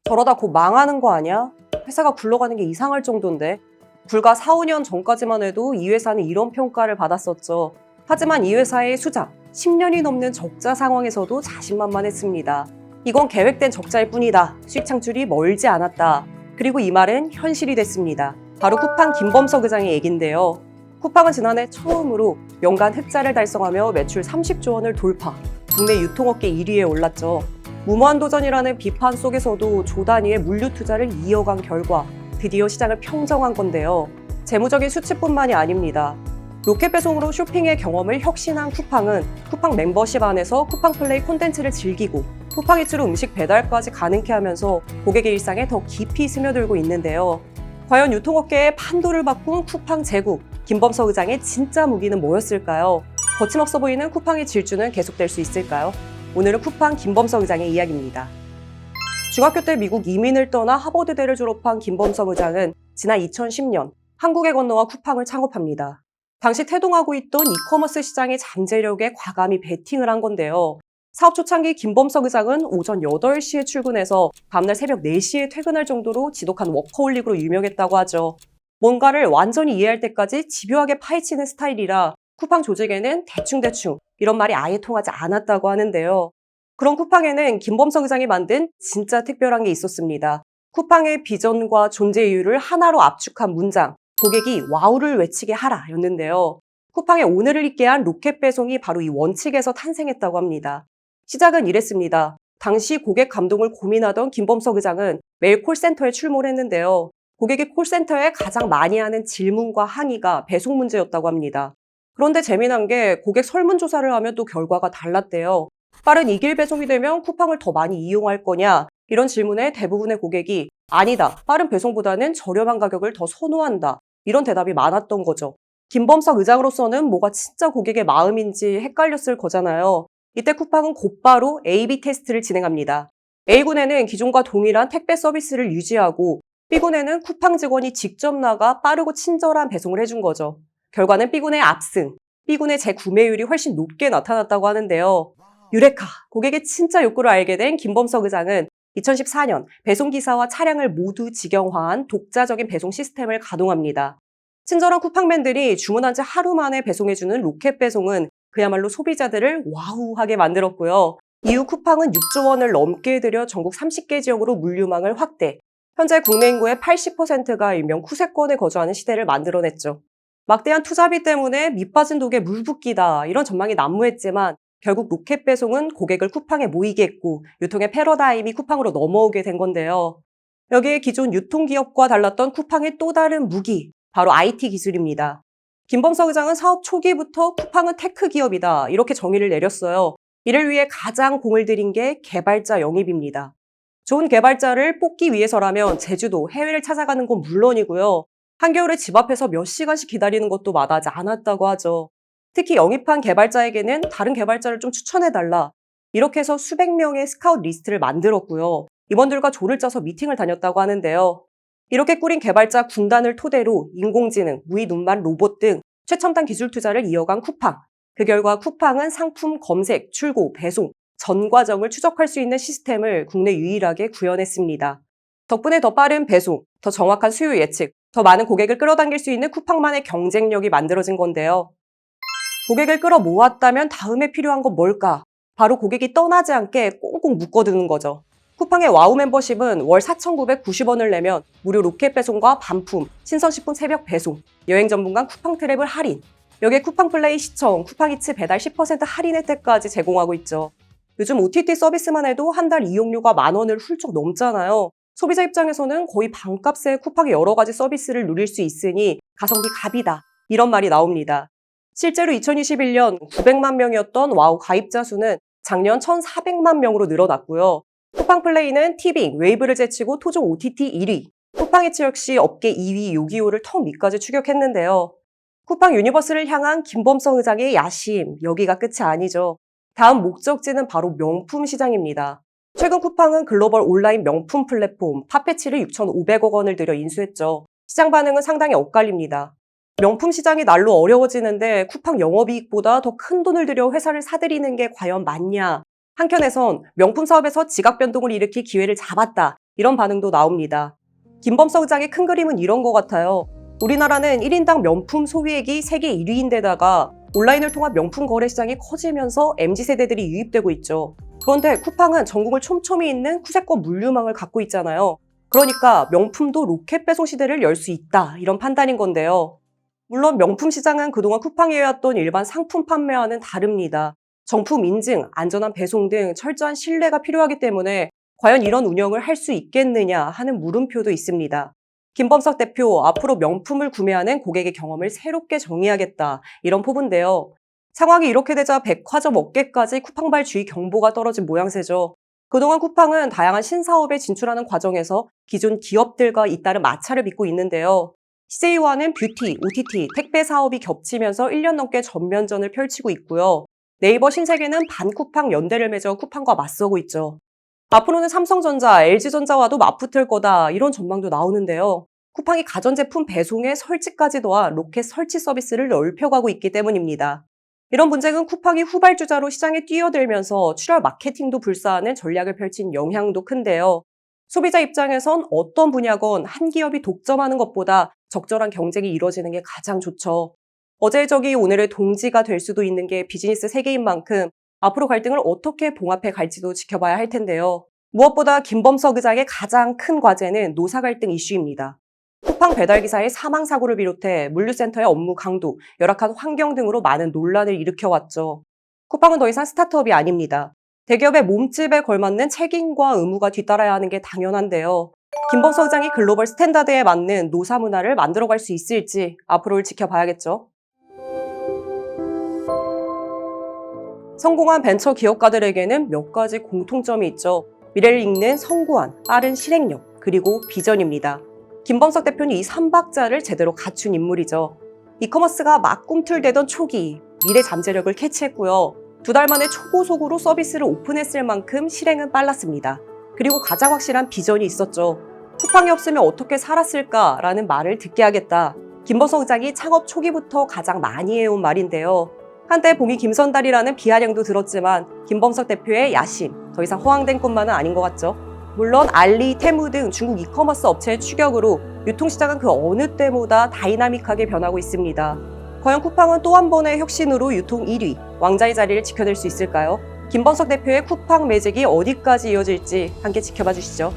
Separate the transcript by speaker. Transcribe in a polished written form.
Speaker 1: 저러다 곧 망하는 거 아니야? 회사가 굴러가는 게 이상할 정도인데. 불과 4, 5년 전까지만 해도 이 회사는 이런 평가를 받았었죠. 하지만 이 회사의 수작, 10년이 넘는 적자 상황에서도 자신만만했습니다. 이건 계획된 적자일 뿐이다. 수익 창출이 멀지 않았다. 그리고 이 말은 현실이 됐습니다. 바로 쿠팡 김범석 의장의 얘긴데요. 쿠팡은 지난해 처음으로 연간 흑자를 달성하며 매출 30조 원을 돌파, 국내 유통업계 1위에 올랐죠. 무모한 도전이라는 비판 속에서도 조 단위의 물류 투자를 이어간 결과 드디어 시장을 평정한 건데요. 재무적인 수치뿐만이 아닙니다. 로켓 배송으로 쇼핑의 경험을 혁신한 쿠팡은 쿠팡 멤버십 안에서 쿠팡 플레이 콘텐츠를 즐기고 쿠팡이츠로 음식 배달까지 가능케 하면서 고객의 일상에 더 깊이 스며들고 있는데요. 과연 유통업계의 판도를 바꾼 쿠팡 제국, 김범석 의장의 진짜 무기는 뭐였을까요? 거침없어 보이는 쿠팡의 질주는 계속될 수 있을까요? 오늘은 쿠팡 김범석 의장의 이야기입니다. 중학교 때 미국 이민을 떠나 하버드대를 졸업한 김범석 의장은 지난 2010년 한국에 건너와 쿠팡을 창업합니다. 당시 태동하고 있던 이커머스 시장의 잠재력에 과감히 베팅을 한 건데요. 사업 초창기 김범석 의장은 오전 8시에 출근해서 다음날 새벽 4시에 퇴근할 정도로 지독한 워커홀릭으로 유명했다고 하죠. 뭔가를 완전히 이해할 때까지 집요하게 파헤치는 스타일이라 쿠팡 조직에는 대충대충 이런 말이 아예 통하지 않았다고 하는데요. 그런 쿠팡에는 김범석 의장이 만든 진짜 특별한 게 있었습니다. 쿠팡의 비전과 존재 이유를 하나로 압축한 문장, 고객이 와우를 외치게 하라 였는데요. 쿠팡의 오늘을 있게 한 로켓 배송이 바로 이 원칙에서 탄생했다고 합니다. 시작은 이랬습니다. 당시 고객 감동을 고민하던 김범석 의장은 매일 콜센터에 출몰을 했는데요. 고객이 콜센터에 가장 많이 하는 질문과 항의가 배송 문제였다고 합니다. 그런데 재미난 게 고객 설문조사를 하면 또 결과가 달랐대요. 빠른 2길 배송이 되면 쿠팡을 더 많이 이용할 거냐? 이런 질문에 대부분의 고객이 아니다. 빠른 배송보다는 저렴한 가격을 더 선호한다. 이런 대답이 많았던 거죠. 김범석 의장으로서는 뭐가 진짜 고객의 마음인지 헷갈렸을 거잖아요. 이때 쿠팡은 곧바로 A/B 테스트를 진행합니다. A군에는 기존과 동일한 택배 서비스를 유지하고 B군에는 쿠팡 직원이 직접 나가 빠르고 친절한 배송을 해준 거죠. 결과는 B군의 압승, B군의 재구매율이 훨씬 높게 나타났다고 하는데요. 유레카, 고객의 진짜 욕구를 알게 된 김범석 의장은 2014년 배송기사와 차량을 모두 직영화한 독자적인 배송 시스템을 가동합니다. 친절한 쿠팡맨들이 주문한 지 하루 만에 배송해주는 로켓 배송은 그야말로 소비자들을 와우하게 만들었고요. 이후 쿠팡은 6조 원을 넘게 들여 전국 30개 지역으로 물류망을 확대. 현재 국내 인구의 80%가 일명 쿠세권에 거주하는 시대를 만들어냈죠. 막대한 투자비 때문에 밑빠진 독에 물 붓기다 이런 전망이 난무했지만 결국 로켓 배송은 고객을 쿠팡에 모이게 했고 유통의 패러다임이 쿠팡으로 넘어오게 된 건데요. 여기에 기존 유통기업과 달랐던 쿠팡의 또 다른 무기, 바로 IT 기술입니다. 김범석 의장은 사업 초기부터 쿠팡은 테크 기업이다 이렇게 정의를 내렸어요. 이를 위해 가장 공을 들인 게 개발자 영입입니다. 좋은 개발자를 뽑기 위해서라면 제주도, 해외를 찾아가는 건 물론이고요. 한겨울에 집 앞에서 몇 시간씩 기다리는 것도 마다하지 않았다고 하죠. 특히 영입한 개발자에게는 다른 개발자를 좀 추천해달라. 이렇게 해서 수백 명의 스카웃 리스트를 만들었고요. 임원들과 조를 짜서 미팅을 다녔다고 하는데요. 이렇게 꾸린 개발자 군단을 토대로 인공지능, 무이눈만 로봇 등 최첨단 기술 투자를 이어간 쿠팡. 그 결과 쿠팡은 상품 검색, 출고, 배송, 전 과정을 추적할 수 있는 시스템을 국내 유일하게 구현했습니다. 덕분에 더 빠른 배송, 더 정확한 수요 예측, 더 많은 고객을 끌어당길 수 있는 쿠팡만의 경쟁력이 만들어진 건데요. 고객을 끌어모았다면 다음에 필요한 건 뭘까? 바로 고객이 떠나지 않게 꽁꽁 묶어두는 거죠. 쿠팡의 와우 멤버십은 월 4,990원을 내면 무료 로켓 배송과 반품, 신선식품 새벽 배송, 여행 전문가 쿠팡 트래블 할인, 여기에 쿠팡 플레이 시청, 쿠팡이츠 배달 10% 할인 혜택까지 제공하고 있죠. 요즘 OTT 서비스만 해도 한 달 이용료가 10,000원을 훌쩍 넘잖아요. 소비자 입장에서는 거의 반값에 쿠팡의 여러 가지 서비스를 누릴 수 있으니 가성비 갑이다. 이런 말이 나옵니다. 실제로 2021년 900만 명이었던 와우 가입자 수는 작년 1,400만 명으로 늘어났고요. 쿠팡 플레이는 티빙, 웨이브를 제치고 토종 OTT 1위, 쿠팡이츠 역시 업계 2위 요기요를 턱 밑까지 추격했는데요. 쿠팡 유니버스를 향한 김범석 의장의 야심, 여기가 끝이 아니죠. 다음 목적지는 바로 명품 시장입니다. 최근 쿠팡은 글로벌 온라인 명품 플랫폼 파페치를 6,500억 원을 들여 인수했죠. 시장 반응은 상당히 엇갈립니다. 명품 시장이 날로 어려워지는데 쿠팡 영업이익보다 더 큰 돈을 들여 회사를 사들이는 게 과연 맞냐? 한켠에선 명품 사업에서 지각 변동을 일으킬 기회를 잡았다. 이런 반응도 나옵니다. 김범석 의장의 큰 그림은 이런 것 같아요. 우리나라는 1인당 명품 소비액이 세계 1위인데다가 온라인을 통한 명품 거래 시장이 커지면서 MZ세대들이 유입되고 있죠. 그런데 쿠팡은 전국을 촘촘히 있는 쿠세권 물류망을 갖고 있잖아요. 그러니까 명품도 로켓 배송 시대를 열 수 있다, 이런 판단인 건데요. 물론 명품 시장은 그동안 쿠팡이 해왔던 일반 상품 판매와는 다릅니다. 정품 인증, 안전한 배송 등 철저한 신뢰가 필요하기 때문에 과연 이런 운영을 할 수 있겠느냐 하는 물음표도 있습니다. 김범석 대표, 앞으로 명품을 구매하는 고객의 경험을 새롭게 정의하겠다, 이런 포부인데요. 상황이 이렇게 되자 백화점 업계까지 쿠팡발 주의 경보가 떨어진 모양새죠. 그동안 쿠팡은 다양한 신사업에 진출하는 과정에서 기존 기업들과 잇따른 마찰을 빚고 있는데요. CJ와는 뷰티, OTT, 택배 사업이 겹치면서 1년 넘게 전면전을 펼치고 있고요. 네이버 신세계는 반쿠팡 연대를 맺어 쿠팡과 맞서고 있죠. 앞으로는 삼성전자, LG전자와도 맞붙을 거다, 이런 전망도 나오는데요. 쿠팡이 가전제품 배송에 설치까지 더한 로켓 설치 서비스를 넓혀가고 있기 때문입니다. 이런 문제는 쿠팡이 후발주자로 시장에 뛰어들면서 출혈 마케팅도 불사하는 전략을 펼친 영향도 큰데요. 소비자 입장에선 어떤 분야건 한 기업이 독점하는 것보다 적절한 경쟁이 이루어지는 게 가장 좋죠. 어제의 적이 오늘의 동지가 될 수도 있는 게 비즈니스 세계인 만큼 앞으로 갈등을 어떻게 봉합해 갈지도 지켜봐야 할 텐데요. 무엇보다 김범석 의장의 가장 큰 과제는 노사 갈등 이슈입니다. 쿠팡 배달기사의 사망사고를 비롯해 물류센터의 업무 강도, 열악한 환경 등으로 많은 논란을 일으켜왔죠. 쿠팡은 더 이상 스타트업이 아닙니다. 대기업의 몸집에 걸맞는 책임과 의무가 뒤따라야 하는 게 당연한데요. 김범석 의장이 글로벌 스탠다드에 맞는 노사 문화를 만들어갈 수 있을지 앞으로를 지켜봐야겠죠. 성공한 벤처 기업가들에게는 몇 가지 공통점이 있죠. 미래를 읽는 성구안, 빠른 실행력, 그리고 비전입니다. 김범석 대표는 이 3박자를 제대로 갖춘 인물이죠. 이커머스가 막 꿈틀대던 초기, 미래 잠재력을 캐치했고요. 2달 만에 초고속으로 서비스를 오픈했을 만큼 실행은 빨랐습니다. 그리고 가장 확실한 비전이 있었죠. 쿠팡이 없으면 어떻게 살았을까라는 말을 듣게 하겠다. 김범석 의장이 창업 초기부터 가장 많이 해온 말인데요. 한때 봄이 김선달이라는 비아냥도 들었지만 김범석 대표의 야심, 더 이상 허황된 것만은 아닌 것 같죠. 물론 알리, 테무 등 중국 이커머스 업체의 추격으로 유통시장은 그 어느 때보다 다이나믹하게 변하고 있습니다. 과연 쿠팡은 또 한 번의 혁신으로 유통 1위, 왕자의 자리를 지켜낼 수 있을까요? 김범석 대표의 쿠팡 매직이 어디까지 이어질지 함께 지켜봐 주시죠.